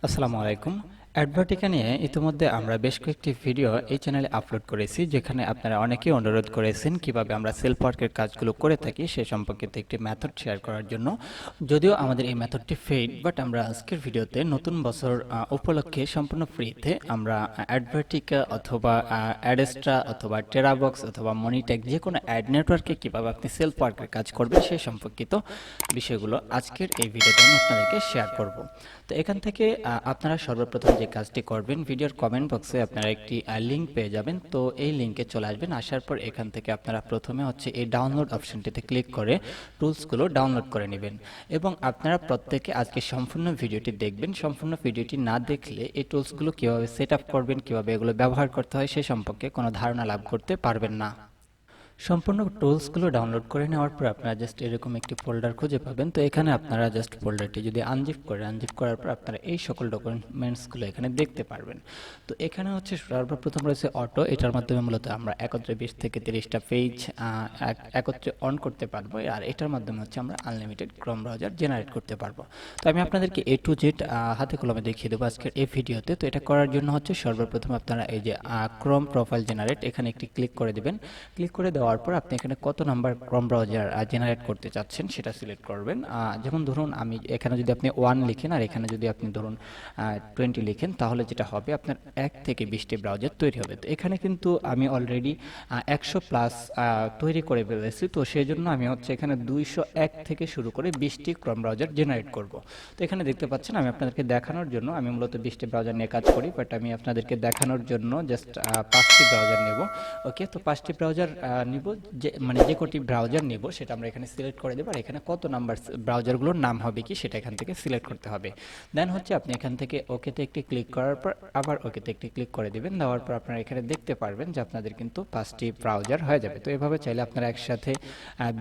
আসসালামু আলাইকুম। অ্যাডভার্টিকা নিয়ে ইতিমধ্যে আমরা বেশ কয়েকটি ভিডিও এই চ্যানেলে আপলোড করেছি, যেখানে আপনারা অনেকেই অনুরোধ করেছেন কিভাবে আমরা সেলফ ওয়ার্কের কাজগুলো করে থাকি সে সম্পর্কিত একটি মেথড শেয়ার করার জন্য। যদিও আমাদের এই মেথডটি পেইড, বাট আমরা আজকের ভিডিওতে নতুন বছর উপলক্ষে সম্পূর্ণ ফ্রিতে আমরা অ্যাডভার্টিকা অথবা অ্যাডেস্ট্রা অথবা টেরাবক্স অথবা মনিটেক যে কোনো অ্যাড নেটওয়ার্কে কীভাবে আপনি সেলফ ওয়ার্কের কাজ করবেন সে সম্পর্কিত বিষয়গুলো আজকের এই ভিডিওতে আমি আপনাদেরকে শেয়ার করব। তো এখান থেকে আপনারা সর্বপ্রথম যে কাজটি করবেন, ভিডিওর কমেন্ট বক্সে আপনারা একটি লিঙ্ক পেয়ে যাবেন। তো এই লিঙ্কে চলে আসবেন, আসার পর এখান থেকে আপনারা প্রথমে হচ্ছে এই ডাউনলোড অপশনটিতে ক্লিক করে টুলসগুলো ডাউনলোড করে নেবেন। এবং আপনারা প্রত্যেকে আজকে সম্পূর্ণ ভিডিওটি দেখবেন। সম্পূর্ণ ভিডিওটি না দেখলে এই টুলসগুলো কীভাবে সেট আপ করবেন, কীভাবে এগুলো ব্যবহার করতে হয় সে সম্পর্কে কোনো ধারণা লাভ করতে পারবেন না। সম্পূর্ণ টুলসগুলো ডাউনলোড করে নেওয়ার পর আপনারা জাস্ট এরকম একটি ফোল্ডার খুঁজে পাবেন। তো এখানে আপনারা জাস্ট ফোল্ডারটি যদি আনজিপ করার পর আপনারা এই সকল ডকুমেন্টসগুলো এখানে দেখতে পারবেন। তো এখানে হচ্ছে সর্বপ্রথম রয়েছে অটো, এটার মাধ্যমে মূলত আমরা একত্রে 20 থেকে 30টা পেজ একত্রে অন করতে পারবো। আর এটার মাধ্যমে হচ্ছে আমরা আনলিমিটেড ক্রোম ব্রাউজার জেনারেট করতে পারবো। তো আমি আপনাদেরকে এ টু জেড হাতে কলমে দেখিয়ে দেবো আজকের এই ভিডিওতে। তো এটা করার জন্য হচ্ছে সর্বপ্রথম আপনারা এই যে ক্রোম প্রোফাইল জেনারেট এখানে একটি ক্লিক করে দেবেন। ক্লিক করে দেওয়ার পর আপনি এখানে কত নাম্বার ক্রোম ব্রাউজার জেনারেট করতে চাচ্ছেন সেটা সিলেক্ট করবেন। যেমন ধরুন আমি এখানে যদি আপনি 1 লিখেন আর এখানে যদি আপনি ধরুন 20 লিখেন, তাহলে যেটা হবে আপনার 1 থেকে 20টি ব্রাউজার তৈরি হবে। তো এখানে কিন্তু আমি অলরেডি 100 প্লাস তৈরি করে ফেলেছি। তো সেই জন্য আমি হচ্ছে এখানে 201 থেকে শুরু করে 20টি ক্রোম ব্রাউজার জেনারেট করব। তো এখানে দেখতে পাচ্ছেন আমি আপনাদেরকে দেখানোর জন্য, আমি মূলত 20টি ব্রাউজার নিয়ে কাজ করি, বাট আমি আপনাদেরকে দেখানোর জন্য জাস্ট 5টি ব্রাউজার নেব। ওকে, তো 5টি ব্রাউজার নিব, যে কটি ব্রাউজার নিব সেটা আমরা এখানে সিলেক্ট করে দেব। আর এখানে কত নাম্বার ব্রাউজারগুলোর নাম হবে কি সেটা এখান থেকে সিলেক্ট করতে হবে। দেন হচ্ছে আপনি এখান থেকে ওকেতে একটি ক্লিক করার পর আবার ওকেতে একটি ক্লিক করে দিবেন। দেওয়ার পর আপনারা এখানে দেখতে পারবেন যে আপনাদের কিন্তু 5টি ব্রাউজার হয়ে যাবে। তো এভাবে চাইলে আপনারা একসাথে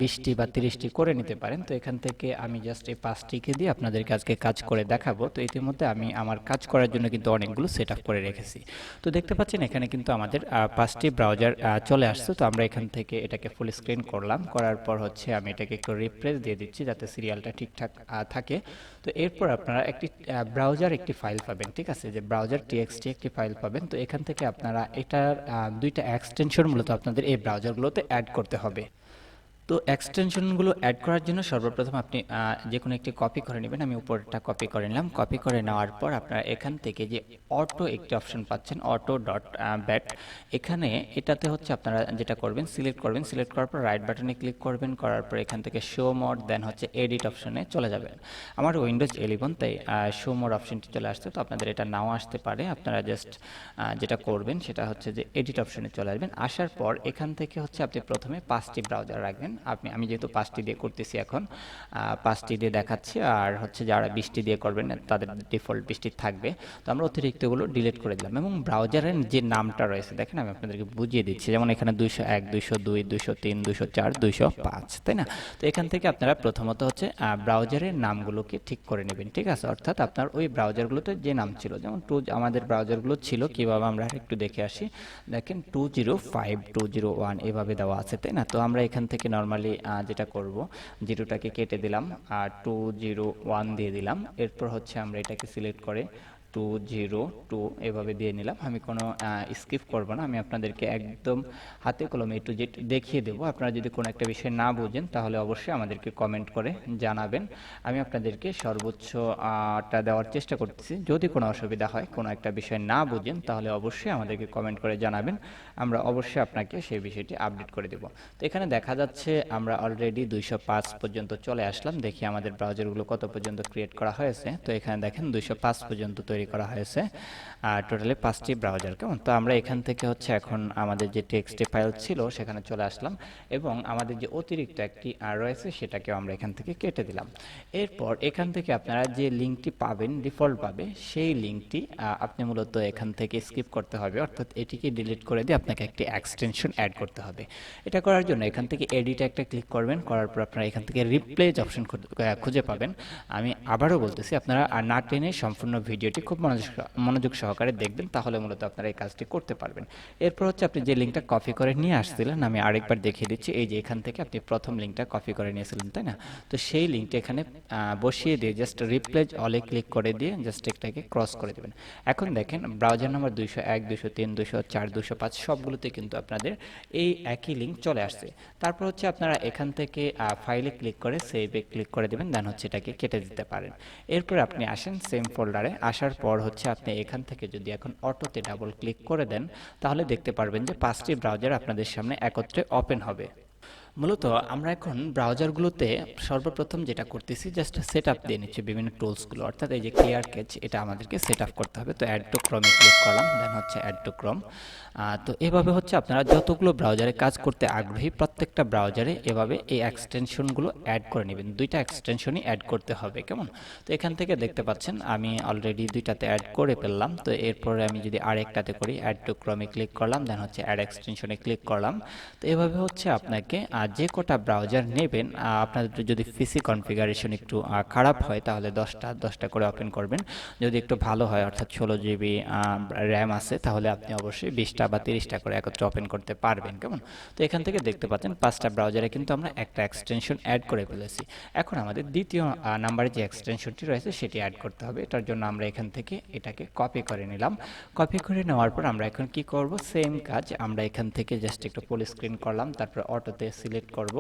20টি বা 30টি করে নিতে পারেন। তো এখান থেকে আমি জাস্ট এই 5টিকে দিয়ে আপনাদেরকে আজকে কাজ করে দেখাবো। তো ইতিমধ্যে আমি আমার কাজ করার জন্য কিন্তু অনেকগুলো সেট আপ করে রেখেছি। তো দেখতে পাচ্ছেন এখানে কিন্তু আমাদের 5টি ব্রাউজার চলে আসছে। তো আমরা এখান থেকে এটাকে ফুল স্ক্রিন করলাম, করার পর হচ্ছে আমি এটাকে একটু রিফ্রেশ দিয়ে দিচ্ছি যাতে সিরিয়ালটা ঠিকঠাক থাকে। তো এরপর আপনারা একটি ব্রাউজার একটি ফাইল পাবেন, ঠিক আছে, যে ব্রাউজার টিএক্সটি একটি ফাইল পাবেন। তো এখান থেকে আপনারা এটার 2টা এক্সটেনশন মূলত আপনাদের এই ব্রাউজারগুলোতে অ্যাড করতে হবে। তো এক্সটেনশনগুলো অ্যাড করার জন্য সর্বপ্রথম আপনি যে কোনো একটি কপি করে নেবেন। আমি উপরটা কপি করে নিলাম। কপি করে নেওয়ার পর আপনারা এখান থেকে যে অটো একটি অপশন পাচ্ছেন, অটো ডট ব্যাট, এখানে এটাতে হচ্ছে আপনারা যেটা করবেন সিলেক্ট করবেন। সিলেক্ট করার পর রাইট বাটনে ক্লিক করবেন, করার পর এখান থেকে শো মোড, দেন হচ্ছে এডিট অপশনে চলে যাবেন। আমার উইন্ডোজ 11 তাই শো মোড অপশনটি চলে আসছে। তো আপনাদের এটা নাও আসতে পারে। আপনারা জাস্ট যেটা করবেন সেটা হচ্ছে যে এডিট অপশনে চলে আসবেন। আসার পর এখান থেকে হচ্ছে আপনি প্রথমে 5টি ব্রাউজার রাখবেন। আমি যেহেতু 5টি দিয়ে করতেছি এখন, 5টি দিয়ে দেখাচ্ছি। আর হচ্ছে যারা 20টি দিয়ে করবেন তাদের ডিফল্ট 20টি থাকবে। তো আমরা অতিরিক্তগুলো ডিলিট করে দিলাম। এবং ব্রাউজারের যে নামটা রয়েছে দেখেন, আমি আপনাদেরকে বুঝিয়ে দিচ্ছি। যেমন এখানে 201, 202, 203, 204, 205, তাই না? তো এখান থেকে আপনারা প্রথমত হচ্ছে ব্রাউজারের নামগুলোকে ঠিক করে নেবেন, ঠিক আছে। অর্থাৎ আপনার ওই ব্রাউজারগুলোতে যে নাম ছিল, যেমন আমাদের ব্রাউজারগুলো ছিল কীভাবে আমরা একটু দেখে আসি। দেখেন 205, 201 এভাবে দেওয়া আছে, তাই না? তো আমরা এখান থেকে নর্মালি যেটা করব, জিরোটাকে কেটে দিলাম আর 201 দিয়ে দিলাম। এরপর হচ্ছে আমরা এটাকে সিলেক্ট করে 202 এভাবে দিয়ে নিলাম। আমি কোনো স্কিপ করব না, আমি আপনাদেরকে একদম হাতে কলমে একটু জেড দেখিয়ে দেবো। আপনারা যদি কোনো একটা বিষয় না বুঝেন তাহলে অবশ্যই আমাদেরকে কমেন্ট করে জানাবেন। আমি আপনাদেরকে সর্বোচ্চটা দেওয়ার চেষ্টা করতেছি। যদি কোনো অসুবিধা হয়, কোনো একটা বিষয় না বুঝেন, তাহলে অবশ্যই আমাদেরকে কমেন্ট করে জানাবেন। আমরা অবশ্যই আপনাকে সেই বিষয়টি আপডেট করে দেব। তো এখানে দেখা যাচ্ছে আমরা অলরেডি 205 পর্যন্ত চলে আসলাম। দেখি আমাদের ব্রাউজারগুলো কত পর্যন্ত ক্রিয়েট করা হয়েছে। তো এখানে দেখেন 205 পর্যন্ত তৈরি করা হয়েছে, টোটালি 5টি ব্রাউজার। কেমন? তো আমরা এখান থেকে হচ্ছে এখন আমাদের যে টেক্সটি ফাইল ছিল সেখানে চলে আসলাম এবং আমাদের যে অতিরিক্ত একটি রয়েছে সেটাকেও আমরা এখান থেকে কেটে দিলাম। এরপর এখান থেকে আপনারা যে লিঙ্কটি পাবেন ডিফল্ট পাবে, সেই লিঙ্কটি আপনি মূলত এখান থেকে স্কিপ করতে হবে, অর্থাৎ এটিকে ডিলিট করে দিয়ে আপনাকে একটি এক্সটেনশন অ্যাড করতে হবে। এটা করার জন্য এখান থেকে এডিটে একটা ক্লিক করবেন, করার পর আপনারা এখান থেকে রিপ্লেস অপশন খুঁজে পাবেন। আমি আবারও বলতেছি, আপনারা না টেনে সম্পূর্ণ ভিডিওটি খুব মনোযোগ সহকারে দেখবেন, তাহলে মূলত আপনারা এই কাজটি করতে পারবেন। এরপর হচ্ছে আপনি যে লিঙ্কটা কপি করে নিয়ে আসছিলেন, আমি আরেকবার দেখিয়ে দিচ্ছি। এই যে এখান থেকে আপনি প্রথম লিঙ্কটা কপি করে নিয়েছিলেন, তাই না? তো সেই লিঙ্কটা এখানে বসিয়ে দিয়ে জাস্ট রিপ্লেস অলে ক্লিক করে দিয়ে জাস্ট এটাকে ক্রস করে দেবেন। এখন দেখেন ব্রাউজার নাম্বার 201, 203, 204, 205 সবগুলোতে কিন্তু আপনাদের এই একই লিঙ্ক চলে আসছে। তারপর হচ্ছে আপনারা এখান থেকে ফাইলে ক্লিক করে সেভে ক্লিক করে দেবেন, দেন হচ্ছে এটাকে কেটে দিতে পারেন। এরপর আপনি আসেন সেম ফোল্ডারে, আসার পর হচ্ছে আপনি এখান থেকে যদি এখন অটোতে ডাবল ক্লিক করে দেন, তাহলে দেখতে পারবেন যে 5টি ব্রাউজার আপনাদের সামনে একত্রে ওপেন হবে। মূলত আমরা এখন ব্রাউজারগুলোতে সর্বপ্রথম যেটা করতেছি জাস্ট সেট আপ দিয়ে নিচ্ছি বিভিন্ন টুলসগুলো, অর্থাৎ এই যে ক্লিয়ার ক্যাচ, এটা আমাদেরকে সেট আপ করতে হবে। তো অ্যাড টু ক্রমে ক্লিক করলাম, দেন হচ্ছে অ্যাড টু ক্রম। তো এভাবে হচ্ছে আপনারা যতগুলো ব্রাউজারে কাজ করতে আগ্রহী প্রত্যেকটা ব্রাউজারে এভাবে এই এক্সটেনশনগুলো অ্যাড করে নেবেন। 2টা এক্সটেনশনই অ্যাড করতে হবে, কেমন? তো এখান থেকে দেখতে পাচ্ছেন আমি অলরেডি 2টাতে অ্যাড করে ফেললাম। তো এরপরে আমি যদি আরেকটাতে করি, অ্যাড টু ক্রমে ক্লিক করলাম, দেন হচ্ছে অ্যাড এক্সটেনশনে ক্লিক করলাম। তো এভাবে হচ্ছে আপনাকে যে কটা ব্রাউজার নেবেন, আপনাদের যদি পিসি কনফিগারেশন একটু খারাপ হয় তাহলে 10টা করে ওপেন করবেন। যদি একটু ভালো হয়, অর্থাৎ 16 জিবি র্যাম আছে, তাহলে আপনি অবশ্যই 20টা বা 30টা করে একত্রে ওপেন করতে পারবেন, কেমন? তো এখান থেকে দেখতে পাচ্ছেন 5টা ব্রাউজারে কিন্তু আমরা একটা এক্সটেনশন অ্যাড করে ফেলেছি। এখন আমাদের দ্বিতীয় নাম্বারে যে এক্সটেনশনটি রয়েছে সেটি অ্যাড করতে হবে। এটার জন্য আমরা এখান থেকে এটাকে কপি করে নিলাম। কপি করে নেওয়ার পর আমরা এখন কি করব, সেম কাজ আমরা এখান থেকে জাস্ট একটু ফুল স্ক্রিন করলাম, তারপর অটোতে সিলেক্ট করব।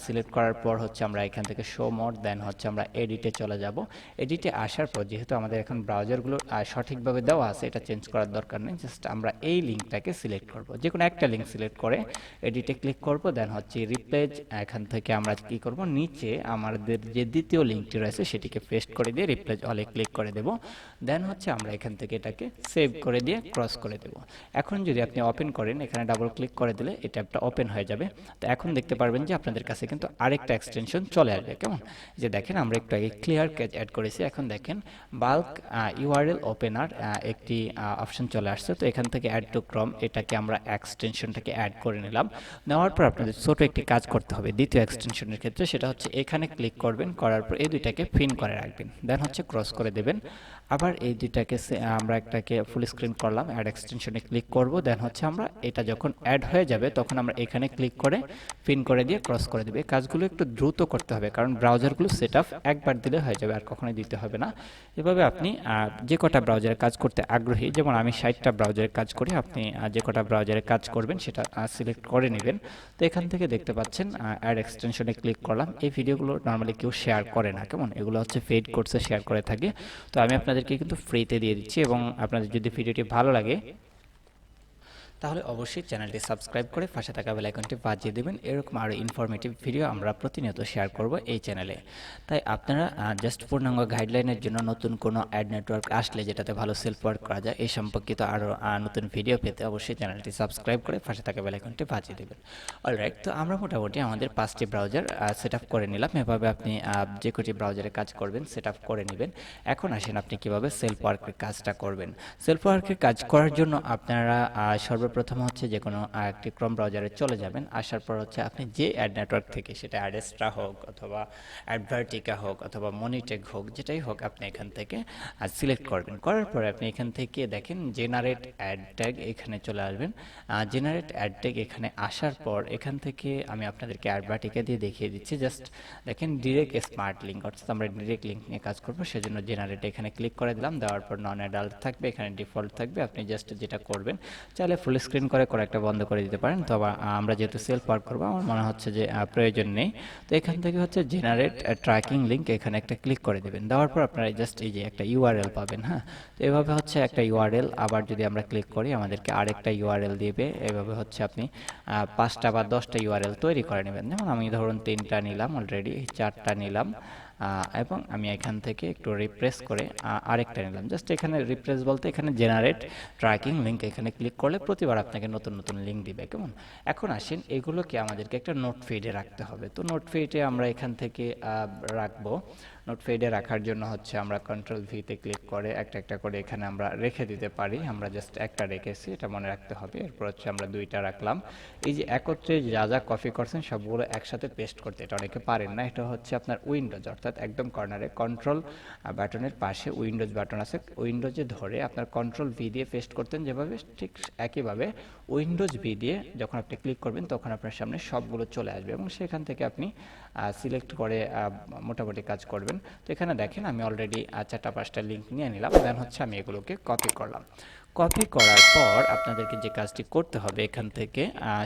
সিলেক্ট করার পর হচ্ছে আমরা এখান থেকে শো মোড, দেন হচ্ছে আমরা এডিটে চলে যাব। এডিটে আসার পর যেহেতু আমাদের এখন ব্রাউজারগুলো সঠিকভাবে দেওয়া আছে, এটা চেঞ্জ করার দরকার নেই। জাস্ট আমরা এই লিঙ্কটাকে সিলেক্ট করব, যে কোনো একটা লিঙ্ক সিলেক্ট করে এডিটে ক্লিক করব, দেন হচ্ছে রিপ্লেস। এখান থেকে আমরা কি করব, নিচে আমাদের যে দ্বিতীয় লিঙ্কটি রয়েছে সেটিকে পেস্ট করে দিয়ে রিপ্লেস অলে ক্লিক করে দেব। দেন হচ্ছে আমরা এখান থেকে এটাকে সেভ করে দিয়ে ক্রস করে দেব। এখন যদি আপনি ওপেন করেন, এখানে ডাবল ক্লিক করে দিলে এই ট্যাবটা ওপেন হয়ে যাবে। তো এখন দেখতে পারবেন যে আপনাদের কাছে কিন্তু আরেকটা এক্সটেনশন চলে আসবে, কেমন? যে দেখেন আমরা একটু আগে ক্লিয়ার ক্যাচ অ্যাড করেছি, এখন দেখেন বাল্ক ইউআরএল ওপেনার একটি অপশন চলে আসছে। তো এখান থেকে অ্যাড টু ক্রম, এটাকে আমরা এক্সটেনশনটাকে অ্যাড করে নিলাম। নেওয়ার পর আপনাদের ছোট একটি কাজ করতে হবে দ্বিতীয় এক্সটেনশনের ক্ষেত্রে, সেটা হচ্ছে এখানে ক্লিক করবেন, করার পর এই দুইটাকে পিন করে রাখবেন, দেন হচ্ছে ক্রস করে দেবেন। আবার এই দুইটাকে আমরা একটাকে ফুল স্ক্রিন করলাম, অ্যাড এক্সটেনশনে ক্লিক করব, দেন হচ্ছে আমরা এটা যখন অ্যাড হয়ে যাবে তখন আমরা এখানে ক্লিক করে পিন করে দিয়ে ক্রস করে দেবে। কাজগুলো একটু দ্রুত করতে হবে, কারণ ব্রাউজারগুলো সেট আপ একবার দিলে হয়ে যাবে, আর কখনোই দিতে হবে না। এভাবে আপনি যে কটা ব্রাউজারে কাজ করতে আগ্রহী, যেমন আমি 60টা ব্রাউজারে কাজ করি, আপনি যে কটা ব্রাউজারে কাজ করবেন সেটা সিলেক্ট করে নেবেন। তো এখান থেকে দেখতে পাচ্ছেন অ্যাড এক্সটেনশনে ক্লিক করলাম। এই ভিডিওগুলো নর্মালি কেউ শেয়ার করে না, কেমন? এগুলো হচ্ছে পেইড কোর্সে শেয়ার করে থাকে। তো আমি আপনাদেরকে কিন্তু ফ্রিতে দিয়ে দিচ্ছি, এবং আপনাদের যদি ভিডিওটি ভালো লাগে তাহলে অবশ্যই চ্যানেলটি সাবস্ক্রাইব করে পাশে থাকা বেল আইকনটি বাজিয়ে দেবেন। এরকম আরও ইনফরমেটিভ ভিডিও আমরা প্রতিনিয়ত শেয়ার করব এই চ্যানেলে। তাই আপনারা জাস্ট পূর্ণাঙ্গ গাইডলাইনের জন্য নতুন কোনো অ্যাড নেটওয়ার্ক আসলে যেটাতে ভালো সেলফ ওয়ার্ক করা যায় এই সম্পর্কিত আরও নতুন ভিডিও পেতে অবশ্যই চ্যানেলটি সাবস্ক্রাইব করে পাশে থাকা বেল আইকনটি বাজিয়ে দেবেন। অলরাইট, তো আমরা মোটামুটি আমাদের 5টি ব্রাউজার সেট আপ করে নিলাম। এভাবে আপনি যে কটি ব্রাউজারে কাজ করবেন সেট আপ করে নেবেন। এখন আসেন আপনি কীভাবে সেলফ ওয়ার্কের কাজটা করবেন। সেলফ ওয়ার্কের কাজ করার জন্য আপনারা সর্বপ্রথম হচ্ছে যে কোনো একটি ক্রোম ব্রাউজারে চলে যাবেন। আসার পর হচ্ছে আপনি যে অ্যাড নেটওয়ার্ক থেকে, সেটা অ্যাডেস্ট্রা হোক অথবা অ্যাডভার্টিকা হোক অথবা মনিটেক হোক, যেটাই হোক আপনি এখান থেকে সিলেক্ট করবেন। করার পরে আপনি এখান থেকে দেখেন জেনারেট অ্যাড ট্যাগ, এখানে চলে আসবেন। জেনারেট অ্যাড ট্যাগ এখানে আসার পর এখান থেকে আমি আপনাদেরকে অ্যাডভার্টিকা দিয়ে দেখিয়ে দিচ্ছি। জাস্ট দেখেন ডিরেক্ট স্মার্ট লিঙ্ক, অর্থাৎ আমরা ডিরেক্ট লিঙ্ক নিয়ে কাজ করবো, সেজন্য জেনারেট এখানে ক্লিক করে দিলাম। দেওয়ার পর নন অ্যাডাল্ট থাকবে, এখানে ডিফল্ট থাকবে। আপনি জাস্ট যেটা করবেন, চাইলে ফুল স্ক্রিন করে একটা বন্ধ করে দিতে পারেন। তো আমরা যেহেতু সেলফ ওয়ার্ক করবো, আমার মনে হচ্ছে যে প্রয়োজন নেই। তো এখান থেকে হচ্ছে জেনারেট ট্র্যাকিং লিঙ্ক, এখানে একটা ক্লিক করে দেবেন। দেওয়ার পর আপনারা জাস্ট এই যে একটা ইউআরএল পাবেন। হ্যাঁ, তো এভাবে হচ্ছে একটা ইউআরএল, আবার যদি আমরা ক্লিক করি আমাদেরকে আরেকটা ইউআরএল দিবে। এভাবে হচ্ছে আপনি 5টা বা 10টা ইউআরএল তৈরি করে নেবেন। যেমন আমি ধরুন 3টা নিলাম, অলরেডি 4টা নিলাম, এবং আমি এখান থেকে একটু রিপ্রেস করে আরেকটা নিলাম। জাস্ট এখানে রিপ্রেস বলতে এখানে জেনারেট ট্র্যাকিং লিঙ্ক, এখানে ক্লিক করলে প্রতিবার আপনাকে নতুন নতুন লিঙ্ক দিবে, কেমন? এখন আসেন এগুলোকে আমাদেরকে একটা নোট ফিডে রাখতে হবে। তো নোট ফিডে আমরা এখান থেকে রাখবো। নোট ফেডে রাখার জন্য হচ্ছে আমরা কন্ট্রোল ভিতে ক্লিক করে একটা একটা করে এখানে আমরা রেখে দিতে পারি। আমরা জাস্ট একটা রেখেছি, এটা মনে রাখতে হবে। এরপর হচ্ছে আমরা দুইটা রাখলাম। এই যে একত্রে যা যা কপি করছেন সবগুলো একসাথে পেস্ট করতে এটা অনেকে পারেন না। এটা হচ্ছে আপনার উইন্ডোজ, অর্থাৎ একদম কর্নারে কন্ট্রোল বাটনের পাশে উইন্ডোজ বাটন আছে, উইন্ডোজে ধরে আপনার কন্ট্রোল ভি দিয়ে পেস্ট করতেন যেভাবে, ঠিক একইভাবে উইন্ডোজ ভি দিয়ে যখন আপনি ক্লিক করবেন তখন আপনার সামনে সবগুলো চলে আসবে এবং সেখান থেকে আপনি সিলেক্ট করে মোটামুটি কাজ করবেন। তো এখানে দেখেন আমি অলরেডি 4টা-5টা লিঙ্ক নিয়ে নিলাম, দেন হচ্ছে আমি এগুলোকে কপি করলাম। কপি করার পর আপনাদেরকে যে কাজটি করতে হবে এখান থেকে,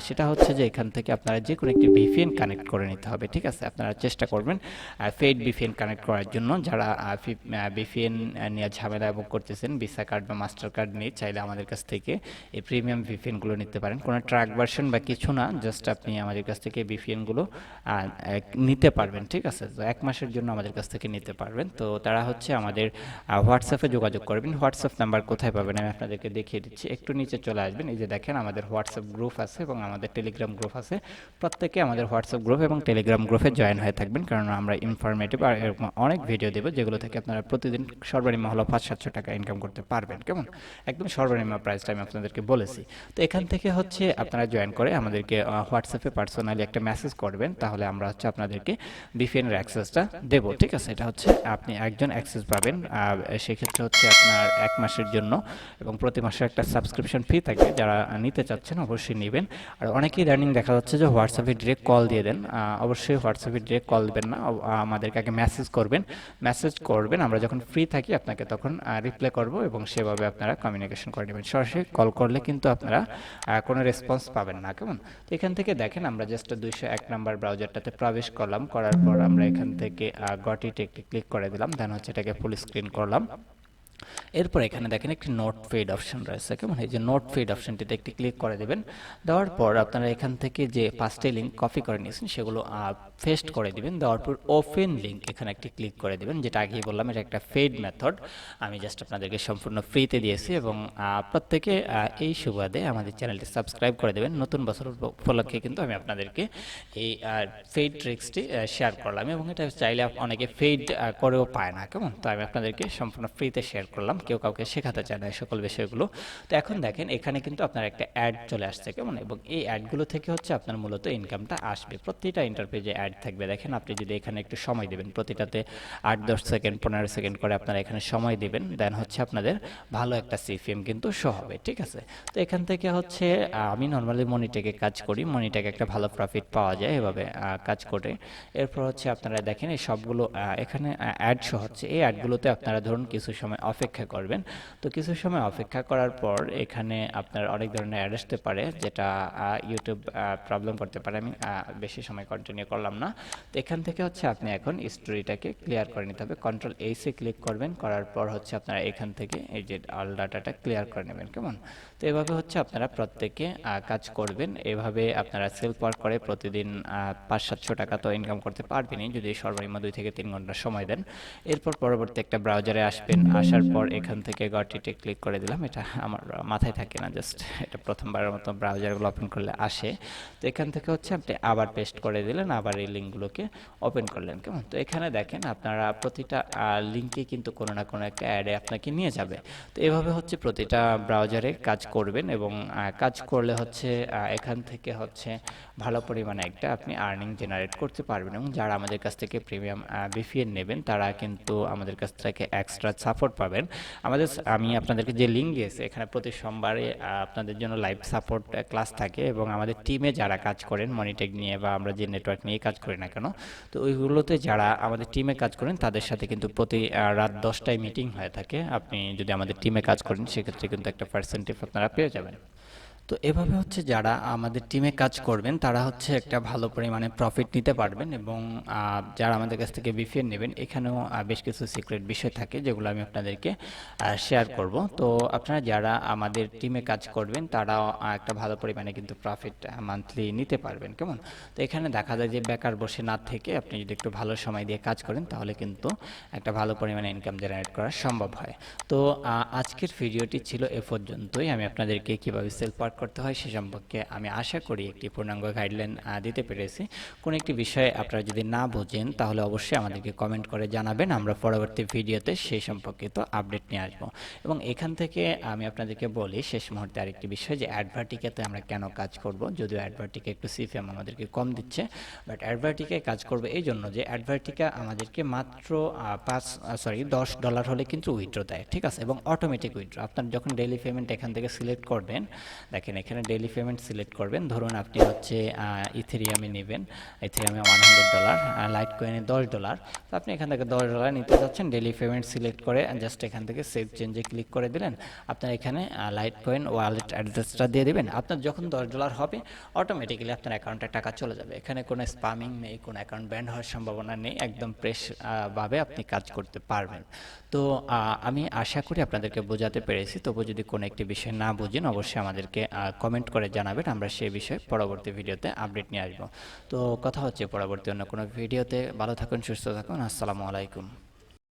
সেটা হচ্ছে যে এখান থেকে আপনারা যে কোনো একটি ভিপিএন কানেক্ট করে নিতে হবে, ঠিক আছে? আপনারা চেষ্টা করবেন পেইড ভিপিএন কানেক্ট করার জন্য। যারা ভিপিএন নিয়ে ঝামেলা এবং করতেছেন, ভিসা কার্ড বা মাস্টার কার্ড নিয়ে, চাইলে আমাদের কাছ থেকে এই প্রিমিয়াম ভিপিএনগুলো নিতে পারেন। কোনো ট্র্যাক ভার্সন বা কিছু না, জাস্ট আপনি আমাদের কাছ থেকে ভিপিএনগুলো নিতে পারবেন, ঠিক আছে? তো 1 মাসের জন্য আমাদের কাছ থেকে নিতে পারবেন। তো তারা হচ্ছে আমাদের হোয়াটসঅ্যাপে যোগাযোগ করবেন। হোয়াটসঅ্যাপ নাম্বার কোথায় পাবেন আমি আপনাদেরকে দেখিয়ে দিচ্ছি। একটু নিচে চলে আসবেন, এই যে দেখেন আমাদের হোয়াটসঅ্যাপ গ্রুপ আছে এবং আমাদের টেলিগ্রাম গ্রুপ আছে। প্রত্যেকে আমাদের হোয়াটসঅ্যাপ গ্রুপ এবং টেলিগ্রাম গ্রুপে জয়েন হয়ে থাকবেন, কারণ আমরা ইনফরমেটিভ আর এরকম অনেক ভিডিও দেবো যেগুলো থেকে আপনারা প্রতিদিন সর্বনিম্ন হলো 500-700 টাকা ইনকাম করতে পারবেন। কেমন? একদম সর্বনিম্ন প্রাইসটা আমি আপনাদেরকে বলেছি। তো এখান থেকে হচ্ছে আপনারা জয়েন করে আমাদেরকে হোয়াটসঅ্যাপে পার্সোনালি একটা মেসেজ করবেন, তাহলে আমরা হচ্ছে আপনাদেরকে ভিপিএনের অ্যাক্সেসটা দেবো, ঠিক আছে? এটা হচ্ছে আপনি একজন অ্যাক্সেস পাবেন, সেক্ষেত্রে হচ্ছে আপনার 1 মাসের জন্য, এবং প্রতি মাসে একটা সাবস্ক্রিপশন ফি থাকবে। যারা নিতে চাচ্ছেন অবশ্যই নেবেন। আর অনেকেই রানিং দেখা যাচ্ছে যে হোয়াটসঅ্যাপে ডিরেক্ট কল দিয়ে দেন। অবশ্যই হোয়াটসঅ্যাপে ডিরেক্ট কল দেবেন না, আমাদেরকে আগে মেসেজ করবেন। আমরা যখন ফ্রি থাকি আপনাকে তখন রিপ্লাই করব এবং সেভাবে আপনারা কমিউনিকেশন করে নেবেন। সরাসরি কল করলে কিন্তু আপনারা কোনো রেসপন্স পাবেন না, কেমন? তো এখান থেকে দেখেন আমরা জাস্ট 201 নাম্বার ব্রাউজারটাতে প্রবেশ করলাম, করার পর আমরা এখান থেকে গট ইট একটি ক্লিক করে দিলাম, দেন হচ্ছে এটাকে ফুল স্ক্রিন করলাম। এরপর এখানে দেখেন একটি নোট ফিড অপশন রয়েছে, কেমন? এই যে নোট ফিড অপশনটিতে একটি ক্লিক করে দেবেন। দেওয়ার পর আপনারা এখান থেকে যে 5টি লিঙ্ক কপি করে নিয়েছেন সেগুলো পেস্ট করে দিবেন। দেওয়ার পর ওপেন লিঙ্ক এখানে একটি ক্লিক করে দিবেন, যেটা আগেই বললাম এটা একটা পেইড মেথড। আমি জাস্ট আপনাদেরকে সম্পূর্ণ ফ্রিতে দিয়েছি এবং প্রত্যেকে এই সুবাদে আমাদের চ্যানেলটি সাবস্ক্রাইব করে দেবেন। নতুন বছর উপলক্ষে কিন্তু আমি আপনাদেরকে এই পেইড ট্রিক্সটি শেয়ার করলাম এবং এটা চাইলে অনেকে পেইড করেও পায় না, কেমন? তো আমি আপনাদেরকে সম্পূর্ণ ফ্রিতে শেয়ার করলাম, কেউ কাউকে শেখাতে চায় না এই সকল বিষয়গুলো। তো এখন দেখেন এখানে কিন্তু আপনার একটা অ্যাড চলে আসছে, কেমন? এবং এই অ্যাডগুলো থেকে হচ্ছে আপনার মূলত ইনকামটা আসবে। প্রতিটা ইন্টারপেজে অ্যাড থাকবে, দেখেন আপনি যদি এখানে একটু সময় দেবেন, প্রতিটাতে 8-10 সেকেন্ড 15 সেকেন্ড করে আপনারা এখানে সময় দিবেন, দেন হচ্ছে আপনাদের ভালো একটা সিপিএম কিন্তু শো হবে, ঠিক আছে? তো এখান থেকে হচ্ছে আমি নর্মালি মনিটেকে কাজ করি, মনিটেকে একটা ভালো প্রফিট পাওয়া যায় এভাবে কাজ করে। এরপর হচ্ছে আপনারা দেখেন এই সবগুলো এখানে অ্যাড শো হচ্ছে। এই অ্যাডগুলোতে আপনারা ধরুন কিছু সময় অপেক্ষা করবেন। তো কিছু সময় অপেক্ষা করার পর এখানে আপনার অনেক ধরনের অ্যাড আসতে পারে, যেটা ইউটিউব প্রবলেম করতে পারে। আমি বেশি সময় কন্টিনিউ করলাম না। তো এখান থেকে হচ্ছে আপনি এখন স্টোরিটাকে ক্লিয়ার করে নিতে হবে। কন্ট্রোল এইসে ক্লিক করবেন, করার পর হচ্ছে আপনারা এখান থেকে এই যে অল ডাটাটা ক্লিয়ার করে নেবেন, কেমন? তো এভাবে হচ্ছে আপনারা প্রত্যেকে কাজ করবেন। এভাবে আপনারা সেলফ ওয়ার্ক করে প্রতিদিন 500-700 টাকা তো ইনকাম করতে পারবেনই, যদি সর্বনিম্ন 2 থেকে 3 ঘন্টা সময় দেন। এরপর পরবর্তী একটা ব্রাউজারে আসবেন, আসার পর এখান থেকে গট ইটে ক্লিক করে দিলাম। এটা আমার মাথায় থাকে না, জাস্ট এটা প্রথমবারের মতো ব্রাউজারগুলো ওপেন করলে আসে। তো এখান থেকে হচ্ছে আপনি আবার পেস্ট করে দিলেন, আবার এই লিঙ্কগুলোকে ওপেন করলেন, কেমন? তো এখানে দেখেন আপনারা প্রতিটা লিঙ্কে কিন্তু কোনো না কোনো একটা অ্যাডে আপনাকে নিয়ে যাবে। তো এভাবে হচ্ছে প্রতিটা ব্রাউজারে কাজ করবেন এবং কাজ করলে হচ্ছে এখান থেকে হচ্ছে ভালো পরিমাণে একটা আপনি আর্নিং জেনারেট করতে পারবেন। এবং যারা আমাদের কাছ থেকে প্রিমিয়াম ভিপিএন নেবেন তারা কিন্তু আমাদের কাছ থেকে এক্সট্রা সাপোর্ট পাবেন। আমি আপনাদেরকে যে লিঙ্ক দিয়েছি এখানে প্রতি সোমবারে আপনাদের জন্য লাইভ সাপোর্ট ক্লাস থাকে এবং আমাদের টিমে যারা কাজ করেন মনিটেক নিয়ে বা আমরা যে নেটওয়ার্ক নিয়ে কাজ করি না কেন, তো ওইগুলোতে যারা আমাদের টিমে কাজ করেন তাদের সাথে কিন্তু প্রতি রাত 10টায় মিটিং হয়ে থাকে। আপনি যদি আমাদের টিমে কাজ করেন সেক্ষেত্রে কিন্তু একটা পার্সেন্টেজ আপনারা পেয়ে যাবেন। তো এভাবে হচ্ছে যারা আমাদের টিমে কাজ করবেন তারা হচ্ছে একটা ভালো পরিমাণে প্রফিট নিতে পারবেন এবং যারা আমাদের কাছ থেকে ভিপিএন নেবেন এখানেও বেশ কিছু সিক্রেট বিষয় থাকে যেগুলো আমি আপনাদেরকে শেয়ার করব। তো আপনারা যারা আমাদের টিমে কাজ করবেন তারাও একটা ভালো পরিমাণে কিন্তু প্রফিট মান্থলি নিতে পারবেন, কেমন? তো এখানে দেখা যায় যে বেকার বসে না থেকে আপনি যদি একটু ভালো সময় দিয়ে কাজ করেন তাহলে কিন্তু একটা ভালো পরিমাণে ইনকাম জেনারেট করা সম্ভব হয়। তো আজকের ভিডিওটি ছিল এ পর্যন্তই। আমি আপনাদেরকে কীভাবে সেলফ ওয়ার্ক করতে হয় সে সম্পর্কে আমি আশা করি একটি পূর্ণাঙ্গ গাইডলাইন দিতে পেরেছি। কোনো একটি বিষয়ে আপনারা যদি না বোঝেন তাহলে অবশ্যই আমাদেরকে কমেন্ট করে জানাবেন, আমরা পরবর্তী ভিডিওতে সেই সম্পর্কিত আপডেট নিয়ে আসবো। এবং এখান থেকে আমি আপনাদেরকে বলি শেষ মুহূর্তে আরেকটি বিষয়, যে অ্যাডভার্টিকাতে আমরা কেন কাজ করব। যদিও অ্যাডভার্টিকা একটু সিপিএম আমাদেরকে কম দিচ্ছে, বাট অ্যাডভার্টিকায় কাজ করবে এই জন্য যে অ্যাডভার্টিকা আমাদেরকে মাত্র $10 হলে কিন্তু উইথড্র দেয়, ঠিক আছে, এবং অটোমেটিক উইথড্র। আপনার যখন ডেইলি পেমেন্ট এখান থেকে সিলেক্ট করবেন, দেখেন এখানে ডেইলি পেমেন্ট সিলেক্ট করবেন, ধরুন আপনি হচ্ছে ইথেরিয়ামে নেবেন, ইথেরিয়ামে $100, লাইট কয়েনে $10, তো আপনি এখান থেকে $10 নিতে যাচ্ছেন, ডেইলি পেমেন্ট সিলেক্ট করে জাস্ট এখান থেকে সেভ চেঞ্জে ক্লিক করে দিলেন। আপনার এখানে লাইট কয়েন ওয়ালেট অ্যাড্রেসটা দিয়ে দেবেন। আপনার যখন $10 হবে অটোমেটিক্যালি আপনার অ্যাকাউন্টে টাকা চলে যাবে। এখানে কোনো স্প্যামিং নেই, কোনো অ্যাকাউন্ট ব্যান্ড হওয়ার সম্ভাবনা নেই, একদম ফ্রেশ ভাবে আপনি কাজ করতে পারবেন। তো আমি আশা করি আপনাদেরকে বোঝাতে পেরেছি। তবু যদি কোনো একটি বিষয় না বুঝেন অবশ্যই আমাদেরকে কমেন্ট করে জানাবেন, আমরা সেই বিষয়ে পরবর্তী ভিডিওতে আপডেট নিয়ে আসবো। তো কথা হচ্ছে পরবর্তী অন্য কোনো ভিডিওতে। ভালো থাকুন, সুস্থ থাকুন, আসসালামু আলাইকুম।